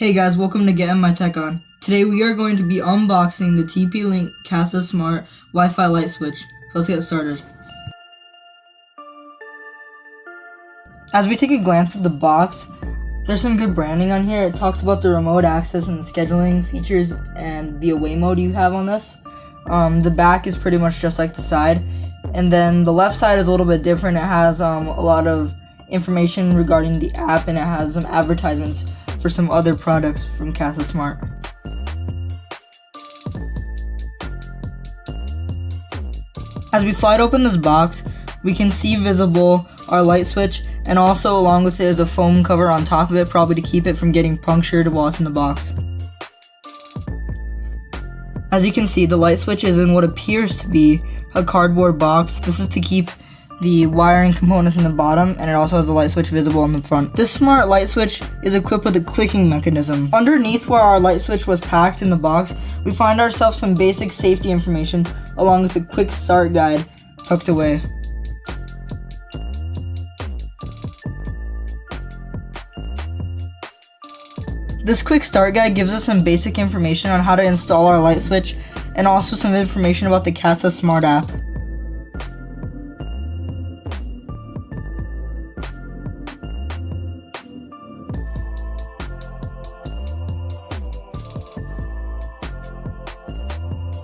Hey guys, welcome to Getting My Tech On. Today we are going to be unboxing the TP-Link Kasa Smart Wi-Fi light switch. So let's get started. As we take a glance at the box, there's some good branding on here. It talks about the remote access and the scheduling features and the away mode you have on this. The back is pretty much just like the side. And then the left side is a little bit different. It has a lot of information regarding the app, and it has some advertisements for some other products from Kasa Smart. As we slide open this box, we can see visible our light switch, and also along with it is a foam cover on top of it, probably to keep it from getting punctured while it's in the box. As you can see, the light switch is in what appears to be a cardboard box. This is to keep the wiring components in the bottom, and it also has the light switch visible on the front. This smart light switch is equipped with a clicking mechanism. Underneath where our light switch was packed in the box, we find ourselves some basic safety information along with a quick start guide tucked away. This quick start guide gives us some basic information on how to install our light switch, and also some information about the Kasa Smart app.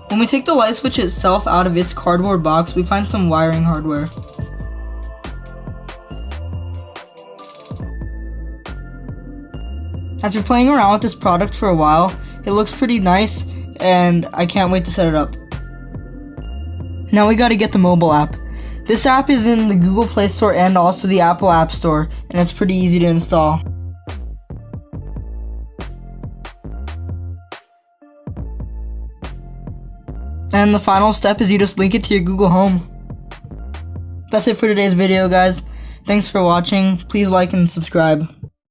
When we take the light switch itself out of its cardboard box, we find some wiring hardware. After playing around with this product for a while, it looks pretty nice, and I can't wait to set it up. Now we gotta get the mobile app. This app is in the Google Play Store and also the Apple App Store, and it's pretty easy to install. And the final step is you just link it to your Google Home. That's it for today's video, guys. Thanks for watching. Please like and subscribe.